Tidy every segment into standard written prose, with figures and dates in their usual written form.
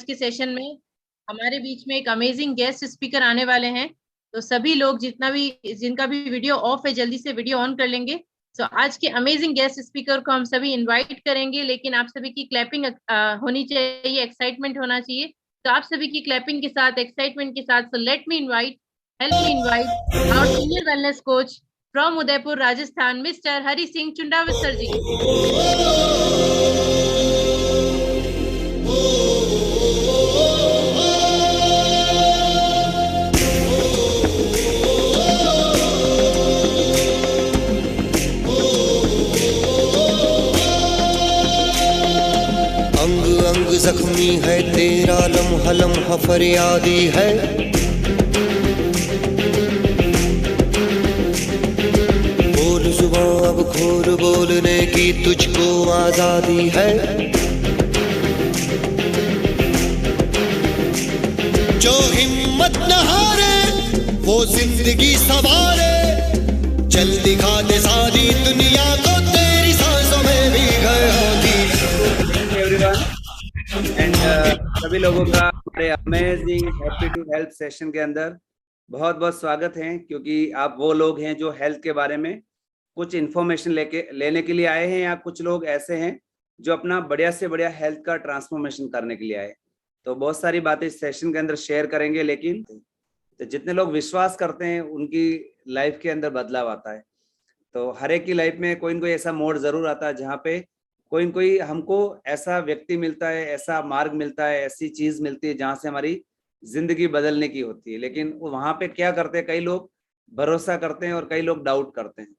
के सेशन में हमारे बीच में एक अमेजिंग गेस्ट स्पीकर आने वाले हैं। तो सभी लोग जिनका भी वीडियो ऑफ है जल्दी से वीडियो ऑन कर लेंगे। तो आज के अमेजिंग गेस्ट स्पीकर को हम सभी इनवाइट करेंगे, लेकिन आप सभी की क्लैपिंग होनी चाहिए, एक्साइटमेंट होना चाहिए। तो आप सभी की क्लैपिंग के साथ, एक्साइटमेंट के साथ, so help me invite our senior wellness coach from Udaipur Rajasthan, mister Hari Singh Chundawat sir ji. जख्मी है तेरा लम्हा लम्हा फरियादी है, बोल जुबां अब खोल बोलने की तुझको आजादी है। जो हिम्मत न हारे वो जिंदगी संवारे, चल दिखा दे सारी दुनिया को तेरी सांसों में भी घर होती। एंड सभी लोगों का हमारे amazing happy to help session के अंदर बहुत बहुत स्वागत है, क्योंकि आप वो लोग हैं जो हेल्थ के बारे में कुछ इन्फॉर्मेशन लेने के लिए आए हैं, या कुछ लोग ऐसे हैं जो अपना बढ़िया से बढ़िया हेल्थ का ट्रांसफॉर्मेशन करने के लिए आए। तो बहुत सारी बातें इस सेशन के अंदर शेयर करेंगे, लेकिन तो जितने लोग विश्वास करते हैं उनकी लाइफ के अंदर बदलाव आता है। तो हर एक की लाइफ में कोई न कोई ऐसा मोड़ जरूर आता है जहाँ पे कोई न कोई हमको ऐसा व्यक्ति मिलता है, ऐसा मार्ग मिलता है, ऐसी चीज मिलती है जहां से हमारी जिंदगी बदलने की होती है। लेकिन वहां पे क्या करते हैं, कई लोग भरोसा करते हैं और कई लोग डाउट करते हैं।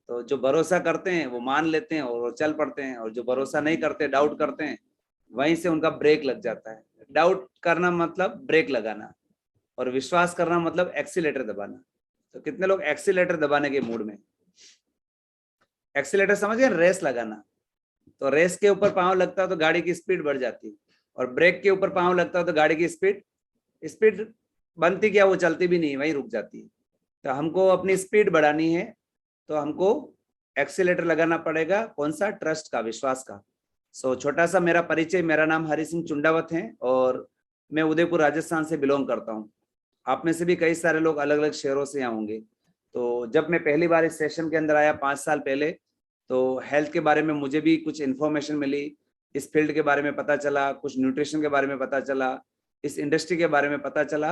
तो जो भरोसा करते हैं वो मान लेते हैं और वो चल पड़ते हैं, और जो भरोसा नहीं करते, डाउट करते हैं, वहीं से उनका ब्रेक लग जाता है। डाउट करना मतलब ब्रेक लगाना, और विश्वास करना मतलब एक्सीलेटर दबाना। तो कितने लोग एक्सीलेटर दबाने के मूड में? एक्सीलेटर समझ गए, रेस लगाना। तो रेस के ऊपर पांव लगता है तो गाड़ी की स्पीड बढ़ जाती है, और ब्रेक के ऊपर पांव लगता है तो गाड़ी की स्पीड बनती क्या, वो चलती भी नहीं, वहीं रुक जाती है। तो हमको अपनी स्पीड बढ़ानी है तो हमको एक्सीलेटर लगाना पड़ेगा। कौन सा? ट्रस्ट का, विश्वास का। सो छोटा सा मेरा परिचय, मेरा नाम हरि सिंह चुंडावत है और मैं उदयपुर राजस्थान से बिलोंग करता हूँ। आप में से भी कई सारे लोग अलग अलग शहरों से यहाँ होंगे। तो जब मैं पहली बार इस सेशन के अंदर आया 5 साल पहले, तो हेल्थ के बारे में मुझे भी कुछ इन्फॉर्मेशन मिली, इस फील्ड के बारे में पता चला, कुछ न्यूट्रिशन के बारे में पता चला, इस इंडस्ट्री के बारे में पता चला।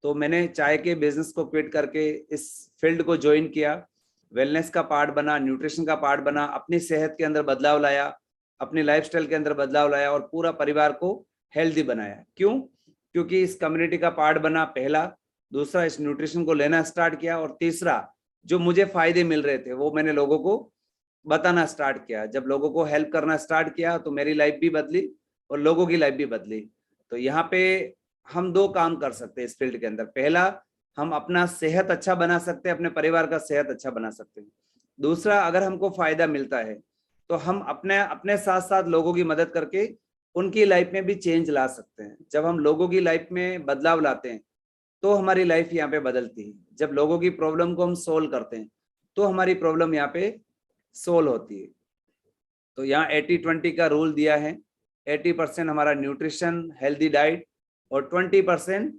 तो मैंने चाय के बिजनेस को क्विट करके इस फील्ड को ज्वाइन किया, वेलनेस का पार्ट बना, न्यूट्रिशन का पार्ट बना, अपनी सेहत के अंदर बदलाव लाया, अपनी लाइफस्टाइल के अंदर बदलाव लाया और पूरा परिवार को हेल्दी बनाया। क्यों? क्योंकि इस कम्युनिटी का पार्ट बना, पहला। दूसरा, इस न्यूट्रिशन को लेना स्टार्ट किया, और तीसरा, जो मुझे फायदे मिल रहे थे वो मैंने लोगों को बताना स्टार्ट किया। जब लोगों को हेल्प करना स्टार्ट किया तो मेरी लाइफ भी बदली और लोगों की लाइफ भी बदली। तो यहाँ पे हम 2 काम कर सकते हैं इस फील्ड के अंदर। पहला, हम अपना सेहत अच्छा बना सकते हैं, अपने परिवार का सेहत अच्छा बना सकते हैं। दूसरा, अगर हमको फायदा मिलता है तो हम अपने साथ साथ लोगों की मदद करके उनकी लाइफ में भी चेंज ला सकते हैं। जब हम लोगों की लाइफ में बदलाव लाते हैं तो हमारी लाइफ यहाँ पे बदलती है। जब लोगों की प्रॉब्लम को हम सोल्व करते हैं तो हमारी प्रॉब्लम यहाँ पे सोल्व होती है। तो यहाँ 80-20 का रूल दिया है। 80% हमारा न्यूट्रिशन, हेल्दी डाइट, और 20%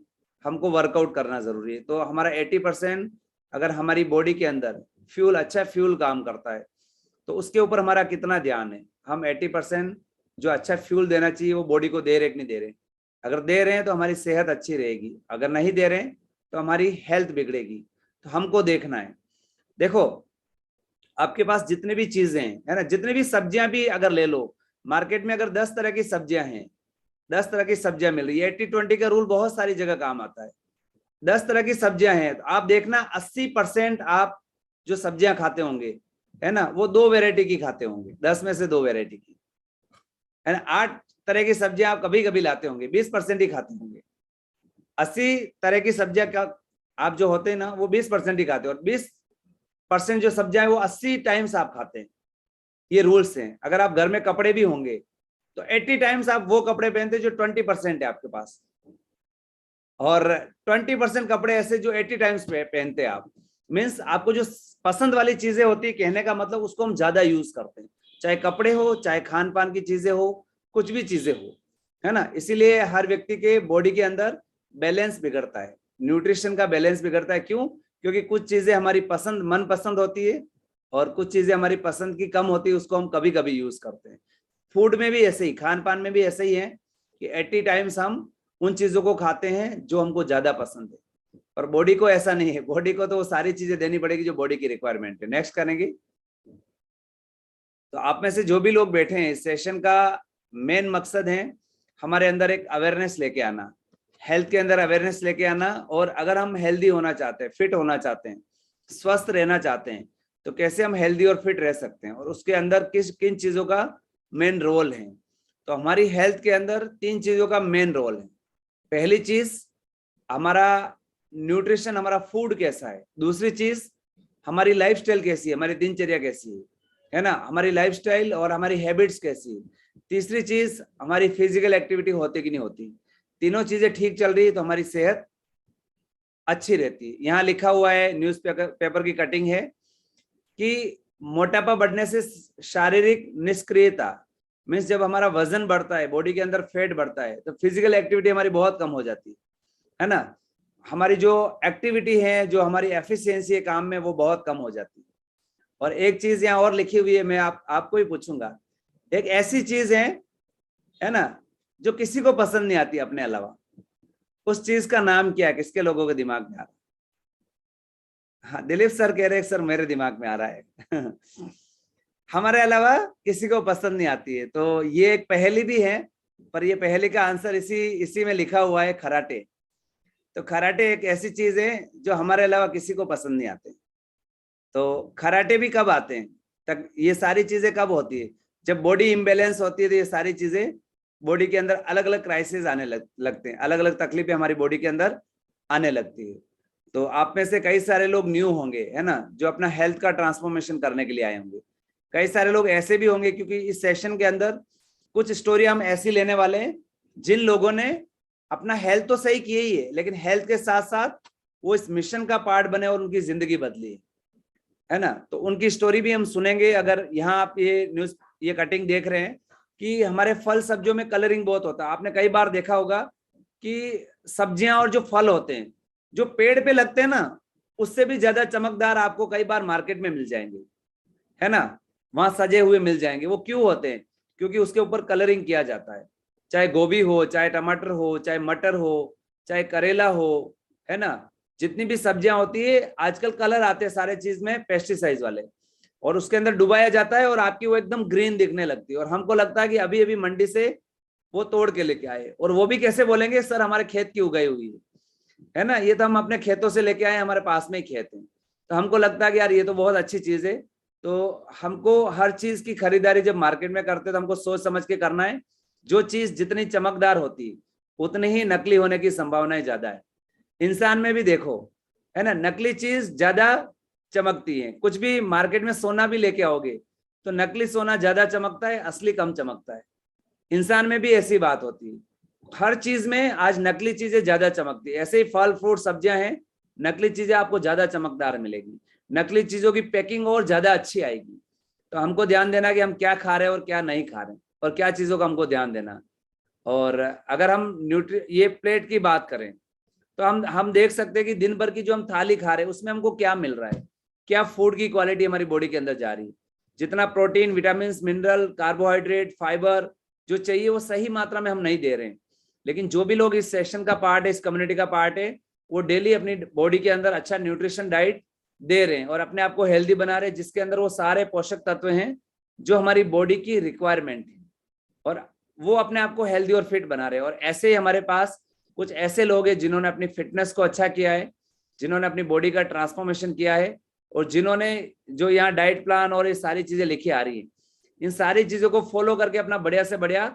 हमको वर्कआउट करना जरूरी है। तो हमारा 80% अगर हमारी बॉडी के अंदर फ्यूल, अच्छा फ्यूल काम करता है, तो उसके ऊपर हमारा कितना ध्यान है। हम 80% जो अच्छा फ्यूल देना चाहिए वो बॉडी को दे रहे कि नहीं दे रहे। अगर दे रहे हैं तो हमारी सेहत अच्छी रहेगी, अगर नहीं दे रहे हैं तो हमारी हेल्थ बिगड़ेगी। तो हमको देखना है। देखो, आपके पास जितने भी चीजें हैं, है ना, जितने भी सब्जियां भी अगर ले लो, मार्केट में अगर 10 तरह की सब्जियां हैं, 10 तरह की सब्जियां मिल रही है। 80-20 का रूल बहुत सारी जगह काम आता है। 10 तरह की सब्जियां हैं तो आप देखना 80% आप जो सब्जियां खाते होंगे, है ना, वो 2 वेरायटी की खाते होंगे। 10 में से 2 वेरायटी की, है ना। 8 तरह की सब्जियां आप कभी कभी लाते होंगे, 20% ही खाते होंगे। 80 तरह की सब्जियां का आप जो होते हैं ना, वो 20% ही खाते हो, और 20% जो सब्जियां हैं वो 80 टाइम्स आप खाते हैं। ये रूल्स हैं। अगर आप घर में कपड़े भी होंगे तो 80 टाइम्स आप वो कपड़े पहनते जो 20% है आपके पास, और 20% कपड़े ऐसे जो 80 टाइम्स पहनते हैं आप। मीन्स आपको जो पसंद वाली चीजें होती है, कहने का मतलब उसको हम ज्यादा यूज करते हैं, चाहे कपड़े हो, चाहे खान पान की चीजें हो, कुछ भी चीजें हो। है ना। इसीलिए हर व्यक्ति के बॉडी के अंदर बैलेंस बिगड़ता है, न्यूट्रिशन का बैलेंस बिगड़ता है। क्यों? क्योंकि कुछ चीजें हमारी पसंद मन पसंद होती है और कुछ चीजें हमारी पसंद की कम होती है, उसको हम कभी कभी यूज करते हैं। फूड में भी ऐसे ही, खान पान में भी ऐसे ही है कि एटी टाइम्स हम उन चीजों को खाते हैं जो हमको ज्यादा पसंद है, और बॉडी को ऐसा नहीं है। बॉडी को तो वो सारी चीजें देनी पड़ेगी जो बॉडी की रिक्वायरमेंट है। नेक्स्ट करेंगे। तो आप में से जो भी लोग बैठे हैं, इस सेशन का मेन मकसद है हमारे अंदर एक अवेयरनेस लेके आना, हेल्थ के अंदर अवेयरनेस लेके आना। और अगर हम हेल्दी होना चाहते हैं, फिट होना चाहते हैं, स्वस्थ रहना चाहते हैं, तो कैसे हम हेल्दी और फिट रह सकते हैं और उसके अंदर किन चीजों का मेन रोल है। तो हमारी हेल्थ के अंदर 3 चीजों का मेन रोल है। पहली चीज हमारा न्यूट्रिशन, हमारा फूड कैसा है। दूसरी चीज हमारी लाइफस्टाइल कैसी है, हमारी दिनचर्या कैसी है ना, हमारी लाइफस्टाइल और हमारी हैबिट्स कैसी है। तीसरी चीज हमारी फिजिकल एक्टिविटी होती कि नहीं होती। तीनों चीजें ठीक चल रही है तो हमारी सेहत अच्छी रहती है। यहाँ लिखा हुआ है, न्यूज पेपर की कटिंग है कि मोटापा बढ़ने से शारीरिक निष्क्रियता, मीन्स जब हमारा वजन बढ़ता है, बॉडी के अंदर फैट बढ़ता है, तो फिजिकल एक्टिविटी हमारी बहुत कम हो जाती है ना। हमारी जो एक्टिविटी है, जो हमारी एफिशिएंसी है काम में, वो बहुत कम हो जाती है। और एक चीज यहाँ और लिखी हुई है, मैं आपको ही पूछूंगा, एक ऐसी चीज है ना जो किसी को पसंद नहीं आती अपने अलावा, उस चीज का नाम क्या है? किसके लोगों के दिमाग में आ रहा है? हाँ, दिलीप सर कह रहे हैं सर मेरे दिमाग में आ रहा है। हमारे अलावा किसी को पसंद नहीं आती है। तो ये एक पहेली भी है, पर ये पहेली का आंसर इसी में लिखा हुआ है, खराटे। तो खराटे एक ऐसी चीज है जो हमारे अलावा किसी को पसंद नहीं आते। तो खराटे भी कब आते हैं तक, ये सारी चीजें कब होती है? जब बॉडी इम्बेलेंस होती है, तो ये सारी चीजें बॉडी के अंदर अलग अलग क्राइसिस आने लगते हैं, अलग अलग तकलीफें हमारी बॉडी के अंदर आने लगती है। तो आप में से कई सारे लोग न्यू होंगे, है ना, जो अपना हेल्थ का ट्रांसफॉर्मेशन करने के लिए आए होंगे। कई सारे लोग ऐसे भी होंगे, क्योंकि इस सेशन के अंदर कुछ स्टोरी हम ऐसी लेने वाले हैं जिन लोगों ने अपना हेल्थ तो सही किया ही है, लेकिन हेल्थ के साथ साथ वो इस मिशन का पार्ट बने और उनकी जिंदगी बदली है ना। तो उनकी स्टोरी भी हम सुनेंगे। अगर यहाँ आप ये कटिंग देख रहे हैं कि हमारे फल सब्जियों में कलरिंग बहुत होता है। आपने कई बार देखा होगा कि सब्जियां और जो फल होते हैं, जो पेड़ पे लगते हैं ना, उससे भी ज्यादा चमकदार आपको कई बार मार्केट में मिल जाएंगे, है ना, वहां सजे हुए मिल जाएंगे। वो क्यों होते हैं? क्योंकि उसके ऊपर कलरिंग किया जाता है। चाहे गोभी हो, चाहे टमाटर हो, चाहे मटर हो, चाहे करेला हो, है ना, जितनी भी सब्जियां होती है आजकल कलर आते हैं सारे चीज में, पेस्टिसाइड वाले, और उसके अंदर डुबाया जाता है और आपकी वो एकदम ग्रीन दिखने लगती है। और हमको लगता है कि अभी अभी मंडी से वो तोड़ के लेके आए, और वो भी कैसे बोलेंगे, सर हमारे खेत की उगाई हुई है ना, ये तो हम अपने खेतों से लेके आए, हमारे पास में ही खेत है। तो हमको लगता है कि यार ये तो बहुत अच्छी चीज है। तो हमको हर चीज की खरीदारी जब मार्केट में करते हैं तो हमको सोच समझ के करना है। जो चीज जितनी चमकदार होती है उतनी ही नकली होने की संभावनाएं ज्यादा है। इंसान में भी देखो, है ना, नकली चीज ज्यादा चमकती है। कुछ भी मार्केट में सोना भी लेके आओगे तो नकली सोना ज्यादा चमकता है, असली कम चमकता है। इंसान में भी ऐसी बात होती है, हर चीज में आज नकली चीजें ज्यादा चमकती है। ऐसे ही फल फ्रूट सब्जियां हैं, नकली चीजें आपको ज्यादा चमकदार मिलेगी, नकली चीजों की पैकिंग और ज्यादा अच्छी आएगी। तो हमको ध्यान देना कि हम क्या खा रहे हैं और क्या नहीं खा रहे हैं, और क्या चीजों का हमको ध्यान देना। और अगर हम ये प्लेट की बात करें तो हम देख सकते हैं कि दिन भर की जो हम थाली खा रहे हैं उसमें हमको क्या मिल रहा है, क्या फूड की क्वालिटी हमारी बॉडी के अंदर जा रही है। जितना protein, vitamin, mineral, carbohydrate, fibre जो चाहिए वो सही मात्रा में हम नहीं दे रहे हैं। लेकिन जो भी लोग इस सेशन का पार्ट है, इस कम्युनिटी का पार्ट है, वो डेली अपनी बॉडी के अंदर अच्छा न्यूट्रिशन डाइट दे रहे हैं और अपने आप को हेल्दी बना रहे हैं, जिसके अंदर वो सारे पोषक तत्व हैं जो हमारी बॉडी की रिक्वायरमेंट है, और वो अपने आप को हेल्दी और फिट बना रहे हैं। और ऐसे ही हमारे पास कुछ ऐसे लोग हैं जिन्होंने अपनी फिटनेस को अच्छा किया है, जिन्होंने अपनी बॉडी का ट्रांसफॉर्मेशन किया है, और जिन्होंने जो यहाँ डाइट प्लान और ये सारी चीजें लिखी आ रही है, इन सारी चीजों को फॉलो करके अपना बढ़िया से बढ़िया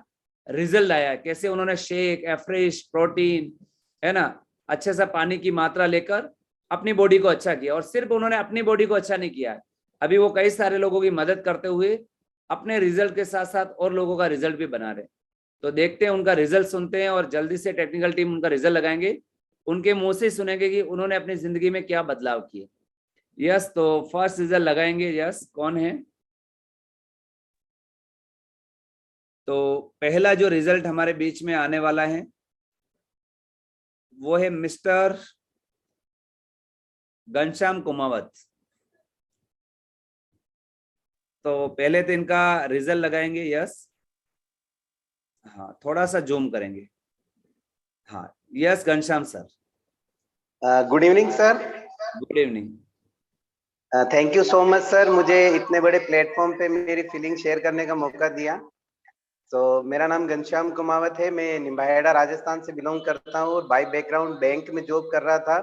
रिजल्ट आया है। कैसे उन्होंने शेक, एफ्रेश, प्रोटीन, है ना, अच्छे से पानी की मात्रा लेकर अपनी बॉडी को अच्छा किया। और सिर्फ उन्होंने अपनी बॉडी को अच्छा नहीं किया है, अभी वो कई सारे लोगों की मदद करते हुए अपने रिजल्ट के साथ साथ और लोगों का रिजल्ट भी बना रहे। तो देखते हैं उनका रिजल्ट, सुनते हैं, और जल्दी से टेक्निकल टीम उनका रिजल्ट लगाएंगे, उनके मुंह से सुनेंगे कि उन्होंने अपनी जिंदगी में क्या बदलाव किए। यस, तो फर्स्ट रिजल्ट लगाएंगे। यस, कौन है? तो पहला जो रिजल्ट हमारे बीच में आने वाला है वो है मिस्टर घनश्याम कुमावत। तो पहले तो इनका रिजल्ट लगाएंगे। यस, हाँ थोड़ा सा जूम करेंगे। हाँ, yes Ghanshyam sir, good evening sir. Good evening. Thank you so much sir, मुझे इतने बड़े प्लेटफॉर्म पे मेरी फीलिंग शेयर करने का मौका दिया। तो मेरा नाम घनश्याम कुमावत है, मैं निम्बाहेड़ा राजस्थान से बिलोंग करता हूँ और बाय बैकग्राउंड बैंक में जॉब कर रहा था।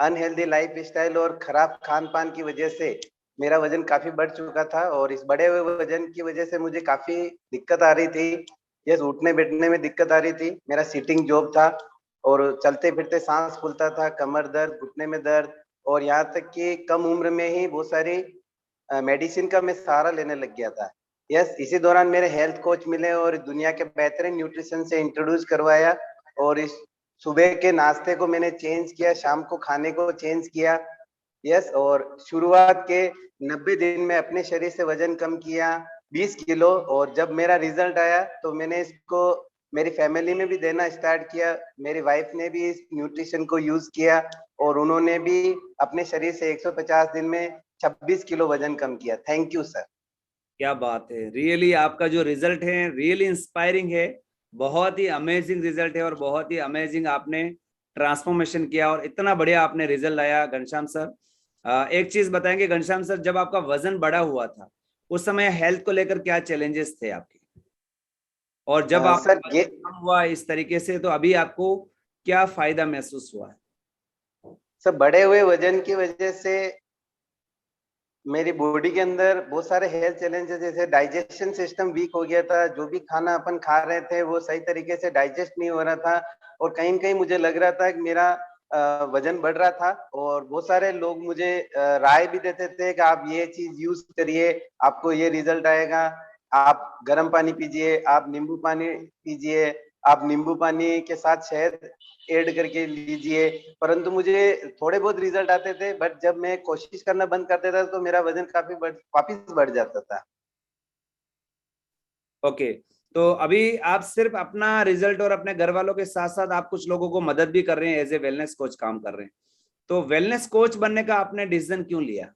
अनहेल्दी लाइफ स्टाइल और खराब खान पान की वजह से मेरा वजन काफी बढ़ चुका था और इस बढ़े हुए वजन की वजह से मुझे काफी दिक्कत आ रही थी। यस, उठने बैठने में दिक्कत आ रही थी। मेरा सिटिंग जॉब था और चलते फिरते सांस फूलता था, कमर दर्द, घुटने में दर्द और यहाँ तक कि कम उम्र में ही बहुत सारी मेडिसिन का मैं सहारा लेने लग गया था। यस, इसी दौरान मेरे हेल्थ कोच मिले और दुनिया के बेहतरीन न्यूट्रिशन से इंट्रोड्यूस करवाया और इस सुबह के नाश्ते को मैंने चेंज किया, शाम को खाने को चेंज किया। यस, और शुरुआत के 90 दिन में अपने शरीर से वजन कम किया 20 किलो और जब मेरा रिजल्ट आया तो मैंने इसको मेरी फैमिली में भी देना स्टार्ट किया। मेरी वाइफ ने भी इस न्यूट्रिशन को यूज किया और उन्होंने भी अपने शरीर से 150 दिन में 26 किलो वजन कम किया। Thank you sir. क्या बात है, रियली आपका जो रिजल्ट है रियली इंस्पायरिंग है। बहुत ही अमेजिंग रिजल्ट है और बहुत ही अमेजिंग आपने ट्रांसफॉर्मेशन किया और इतना बढ़िया आपने रिजल्ट लाया घनश्याम सर। एक चीज बताएंगे घनश्याम सर, जब आपका वजन बढ़ा हुआ था उस समय हेल्थ को लेकर क्या चैलेंजेस थे आपके, और जब आप सर ये कम हुआ इस तरीके से तो अभी आपको क्या फायदा महसूस हुआ है? सब बढ़े हुए वजन की वजह से मेरी बॉडी के अंदर बहुत सारे हेल्थ चैलेंजेस, जैसे डाइजेशन सिस्टम वीक हो गया था। जो भी खाना अपन खा रहे थे वो सही तरीके से डाइजेस्ट नहीं हो रहा था और कहीं कहीं मुझे लग रहा था कि मेरा वजन बढ़ रहा था और बहुत सारे लोग मुझे राय भी देते थे कि आप ये चीज यूज करिए, आपको ये रिजल्ट आएगा। आप गर्म पानी पीजिए, आप नींबू पानी पीजिए, आप नींबू पानी के साथ शहद ऐड करके लीजिए। परंतु मुझे थोड़े बहुत रिजल्ट आते थे, बट जब मैं कोशिश करना बंद कर देता तो मेरा वजन वापिस बढ़ जाता था। ओके, तो अभी आप सिर्फ अपना रिजल्ट और अपने घर वालों के साथ साथ आप कुछ लोगों को मदद भी कर रहे हैं, एज ए वेलनेस कोच काम कर रहे हैं। तो वेलनेस कोच बनने का आपने डिसीजन क्यों लिया?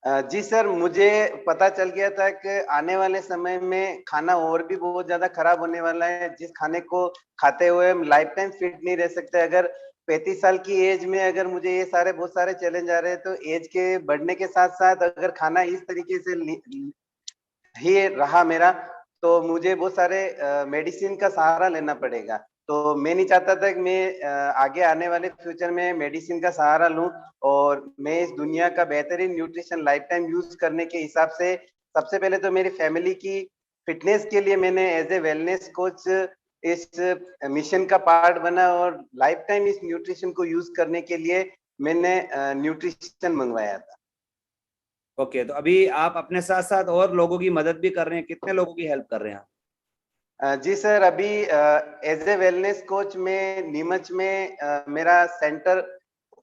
जी सर, मुझे पता चल गया था कि आने वाले समय में खाना और भी बहुत ज्यादा खराब होने वाला है। जिस खाने को खाते हुए हम लाइफ टाइम फिट नहीं रह सकते। अगर 35 साल की एज में अगर मुझे ये बहुत सारे चैलेंज आ रहे हैं तो एज के बढ़ने के साथ साथ अगर खाना इस तरीके से ही रहा मेरा तो मुझे बहुत सारे मेडिसिन का सहारा लेना पड़ेगा। तो मैं नहीं चाहता था कि मैं आगे आने वाले फ्यूचर में मेडिसिन का सहारा लूं और मैं इस दुनिया का बेहतरीन न्यूट्रिशन लाइफ टाइम यूज करने के हिसाब से सबसे पहले तो मेरी फैमिली की फिटनेस के लिए मैंने एज ए वेलनेस कोच इस मिशन का पार्ट बना और लाइफ टाइम इस न्यूट्रिशन को यूज करने के लिए मैंने न्यूट्रिशन मंगवाया था। ओके, तो अभी आप अपने साथ साथ और लोगों की मदद भी कर रहे हैं, कितने लोगों की हेल्प कर रहे हैं आप? जी सर, अभी एज ए वेलनेस कोच में नीमच में मेरा सेंटर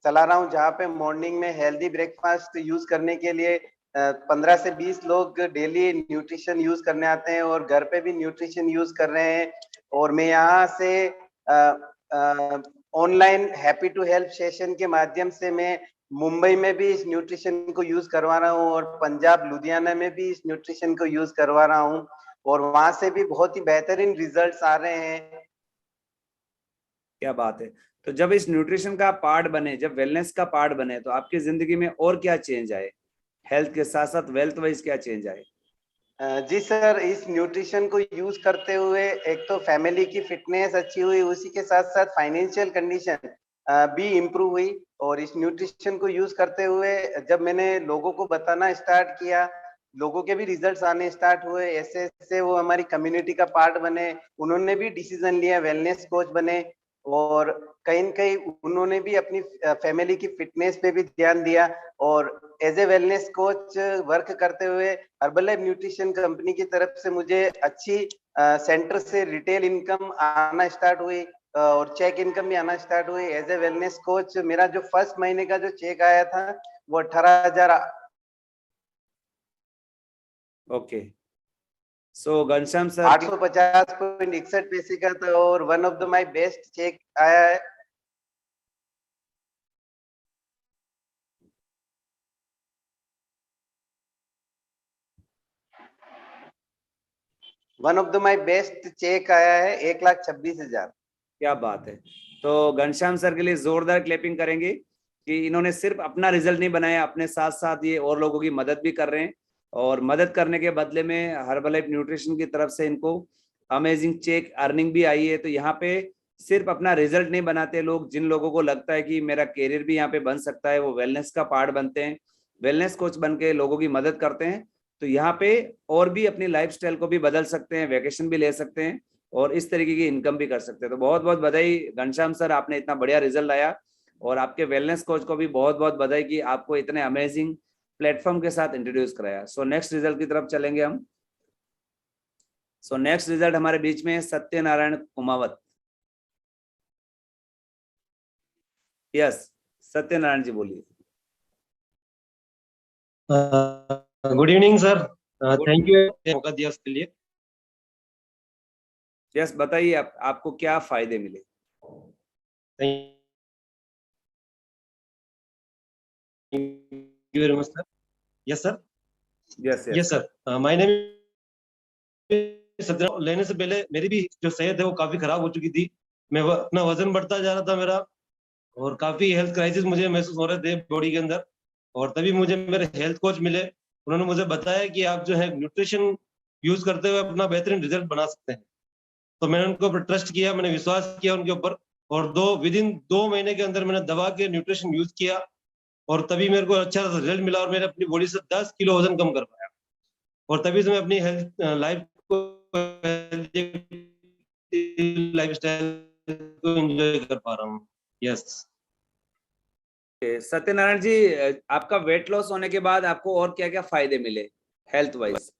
चला रहा हूँ जहाँ पे मॉर्निंग में हेल्दी ब्रेकफास्ट यूज करने के लिए 15 से 20 लोग डेली न्यूट्रिशन यूज करने आते हैं और घर पे भी न्यूट्रिशन यूज कर रहे हैं। और मैं यहाँ से online happy to help session के माध्यम से मैं मुंबई में भी इस न्यूट्रिशन को यूज करवा रहा हूँ और पंजाब लुधियाना में भी इस न्यूट्रिशन को यूज करवा रहा हूँ और वहां से भी बहुत ही बेहतरीन रिजल्ट्स आ रहे हैं। क्या बात है। तो जब इस न्यूट्रिशन का पार्ट बने, जब वेलनेस का पार्ट बने, तो आपकी जिंदगी में और क्या चेंज आए? हेल्थ के साथ साथ वेल्थ वाइज क्या चेंज आए? जी सर, इस न्यूट्रिशन को यूज करते हुए एक तो फैमिली की फिटनेस अच्छी हुई, उसी के साथ साथ फाइनेंशियल कंडीशन भी इम्प्रूव हुई। और इस न्यूट्रिशन को यूज करते हुए जब मैंने लोगों को बताना स्टार्ट किया, लोगों के भी रिजल्ट्स आने स्टार्ट हुए। ऐसे ऐसे वो हमारी कम्युनिटी का पार्ट बने, उन्होंने भी डिसीजन लिया, वेलनेस कोच बने और कहीं न कहीं उन्होंने भी अपनी फैमिली की फिटनेस पे भी ध्यान दिया। और as a wellness coach work करते हुए हर्बलाइफ न्यूट्रिशन कंपनी की तरफ से मुझे अच्छी सेंटर से रिटेल इनकम आना स्टार्ट हुई और चेक इनकम भी आना स्टार्ट हुई। एज ए वेलनेस कोच मेरा जो फर्स्ट महीने का जो चेक आया था वो 18,000। ओके, सो घनश्याम सर 850.61 पैसे का था और one of the my best cheque आया है। One of the my best cheque आया है 1,26,000। क्या बात है। तो घनश्याम सर के लिए जोरदार क्लैपिंग करेंगे कि इन्होंने सिर्फ अपना रिजल्ट नहीं बनाया, अपने साथ साथ ये और लोगों की मदद भी कर रहे हैं, और मदद करने के बदले में हर्बलाइफ न्यूट्रिशन की तरफ से इनको अमेजिंग चेक अर्निंग भी आई है। तो यहाँ पे सिर्फ अपना रिजल्ट नहीं बनाते लोग, जिन लोगों को लगता है कि मेरा कैरियर भी यहाँ पे बन सकता है, वो वेलनेस का पार्ट बनते हैं, वेलनेस कोच बन के लोगों की मदद करते हैं। तो यहाँ पे और भी अपनी लाइफस्टाइल को भी बदल सकते हैं, वेकेशन भी ले सकते हैं और इस तरीके की इनकम भी कर सकते हैं। तो बहुत बहुत बधाई घनश्याम सर, आपने इतना बढ़िया रिजल्ट लाया, और आपके वेलनेस कोच को भी बहुत बहुत बधाई कि आपको इतने अमेजिंग प्लेटफॉर्म के साथ इंट्रोड्यूस कराया। सो नेक्स्ट रिजल्ट की तरफ चलेंगे हम। सो नेक्स्ट रिजल्ट हमारे बीच में सत्यनारायण कुमावत। यस, सत्यनारायण जी बोलिए। Good evening sir, thank you मौका दिया उसके लिए। यस, बताइए आपको क्या फायदे मिले। Thank you very much sir. Yes sir. Yes sir, my name Satyanarayan. लेने से पहले मेरी भी जो सेहत है वो काफी खराब हो चुकी थी। मैं अपना वजन बढ़ता जा रहा था मेरा, और काफी हेल्थ क्राइसिस मुझे महसूस हो रहे थे बॉडी के अंदर। और तभी मुझे मेरे हेल्थ कोच मिले, उन्होंने मुझे बताया कि आप जो है न्यूट्रिशन यूज करते हुए अपना बेहतरीन रिजल्ट बना सकते हैं। तो मैंने उनके ऊपर ट्रस्ट किया, मैंने विश्वास किया उनके ऊपर, और विदिन 2 महीने के अंदर मैंने दबा के न्यूट्रिशन यूज किया, और तभी मेरे को अच्छा रिजल्ट मिला, और मैंने अपनी बॉडी से 10 किलो वजन कम कर पाया। और तभी से मैं अपनी हेल्थ लाइफ को लाइफस्टाइल को एंजॉय कर पा रहा हूँ। यस सत्यनारायण जी, आपका वेट लॉस होने के बाद आपको और क्या क्या फायदे मिले हेल्थ वाइज।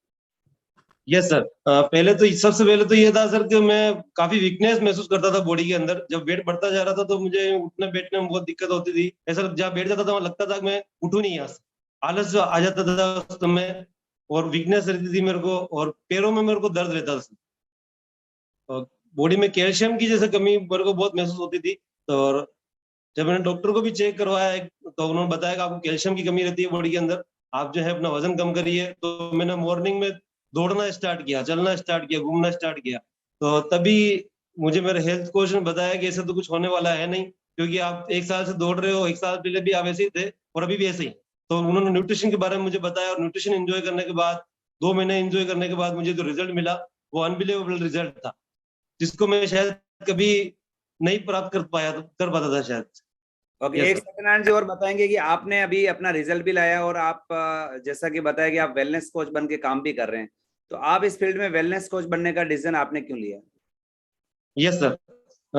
यस सर, पहले तो सबसे पहले तो ये था सर कि मैं काफी वीकनेस महसूस करता था बॉडी के अंदर। जब वेट बढ़ता जा रहा था तो मुझे उठने बैठने में बहुत दिक्कत होती थी। ऐसा जब बैठ जाता था वहां लगता था कि मैं उठूं नहीं, यहाँ से आलस जो आ जाता था उस समय, और वीकनेस रहती थी मेरे को, और पैरों में मेरे को दर्द रहता था। बॉडी में कैल्शियम की जैसे कमी मेरे को बहुत महसूस होती थी। तो जब मैंने डॉक्टर को भी चेक करवाया तो उन्होंने बताया कि आपको कैल्शियम की कमी रहती है बॉडी के अंदर, आप जो है अपना वजन कम करिए। तो मैंने मॉर्निंग में दौड़ना स्टार्ट किया, चलना स्टार्ट किया, घूमना स्टार्ट किया। तो तभी मुझे मेरे हेल्थ कोच ने बताया कि ऐसा तो कुछ होने वाला है नहीं, क्योंकि आप 1 साल से दौड़ रहे हो, 1 साल पहले भी आप ऐसे ही थे और अभी भी ऐसे ही। तो उन्होंने न्यूट्रिशन के बारे में मुझे बताया, और न्यूट्रिशन एंजॉय करने के बाद 2 महीने एंजॉय करने के बाद मुझे जो रिजल्ट मिला वो अनबिलीवेबल रिजल्ट था, जिसको मैं शायद कभी नहीं प्राप्त कर पाता था शायद। ओके, एक सत्यनारायण जी और बताएंगे कि आपने अभी अपना रिजल्ट भी लाया, और आप जैसा कि बताया कि आप वेलनेस कोच बन के काम भी कर रहे हैं, तो आप इस फील्ड में वेलनेस कोच बनने का डिसीजन आपने क्यों लिया। यस सर,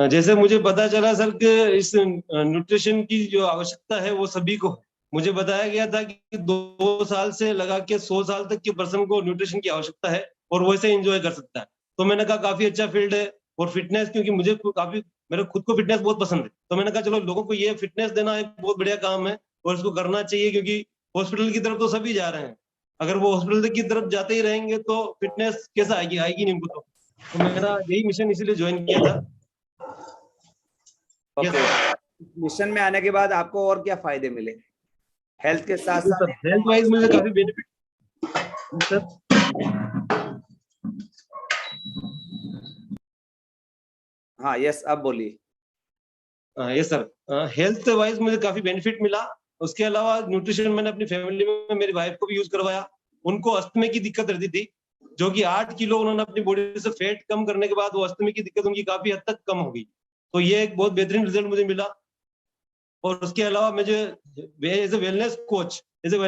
जैसे मुझे पता चला सर कि इस न्यूट्रिशन की जो आवश्यकता है वो सभी को है। मुझे बताया गया था कि 2 साल से लगा के 100 साल तक के पर्सन को न्यूट्रिशन की आवश्यकता है और वो इसे एंजॉय कर सकता है। तो मैंने कहा काफी अच्छा फील्ड है, और फिटनेस, क्योंकि मुझे काफी मेरे खुद को फिटनेस बहुत पसंद है, तो मैंने कहा चलो लोगों को ये फिटनेस देना एक बहुत बढ़िया काम है और इसको करना चाहिए, क्योंकि हॉस्पिटल की तरफ तो सभी जा रहे हैं। अगर वो हॉस्पिटल की तरफ जाते ही रहेंगे तो फिटनेस कैसे आएगी नहीं उनको। तो मेरा यही मिशन इसीलिए ज्वाइन किया था। ओके, मिशन में आने के बाद आपको और क्या फायदे मिले हेल्थ के साथ साथ? हेल्थ वाइज मुझे काफी बेनिफिट सर। हाँ यस, अब बोलिए। यस सर, हेल्थ वाइज मुझे काफी बेनिफिट मिला। उसके अलावा न्यूट्रिशन मैंने अपनी फैमिली में मेरी वाइफ को भी यूज करवाया। उनको अस्थमे की दिक्कत रहती थी, जो कि 8 किलो उन्होंने अपनी बॉडी से फैट कम करने के बाद वो अस्थमे की दिक्कत उनकी काफी हद तक कम हो गई। तो ये एक बहुत बेहतरीन रिजल्ट मुझे मिला। और उसके अलावा मुझे एज ए वेलनेस कोच जब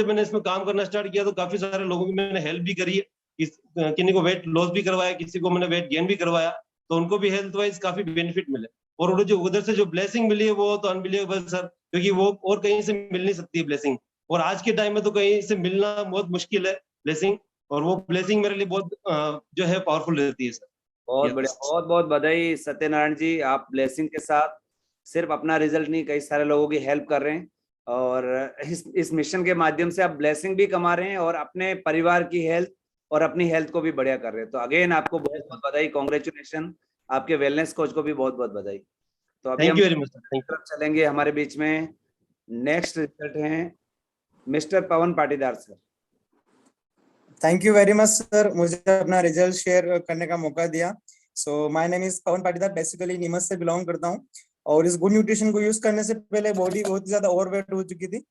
मैंने इसमें काम करना स्टार्ट किया तो काफी सारे लोगों की मैंने हेल्प भी करी है। किसी को वेट लॉस भी करवाया, किसी को मैंने वेट गेन भी करवाया, तो उनको भी हेल्थ वाइज काफी बेनिफिट मिले। और उधर से जो ब्लेसिंग मिली है वो तो अनबिलीवेबल सर, क्योंकि वो और कहीं से मिल नहीं सकती है ब्लेसिंग। और आज के टाइम में तो कहीं से मिलना बहुत मुश्किल है ब्लेसिंग, और वो ब्लेसिंग मेरे लिए बहुत जो है पावरफुल रहती है सर। बहुत बढ़िया, बहुत बहुत बधाई सत्यनारायण जी। आप ब्लेसिंग के साथ सिर्फ अपना रिजल्ट नहीं, कई सारे लोगों की हेल्प कर रहे हैं, और इस मिशन के माध्यम से आप ब्लेसिंग भी कमा रहे हैं और अपने परिवार की हेल्थ और अपनी हेल्थ को भी बढ़िया कर रहे हैं। तो अगेन आपको बहुत बहुत बधाई, कॉन्ग्रेचुलेशन। आपके वेलनेस कोच को भी बहुत बहुत बधाई। तो अभी थैंक हम you very much sir, thank you. चलेंगे हमारे बीच में नेक्स्ट रिजल्ट हैं mister Pawan Patidar sir. Thank you very much sir, मुझे अपना रिजल्ट शेयर करने का मौका दिया। So my name is Pawan Patidar, basically Neemuch से बिलोंग करता हूँ। और इस गुड न्यूट्रिशन को यूज करने से पहले बॉडी बहुत ज्यादा ओवरवेट हो चुकी थी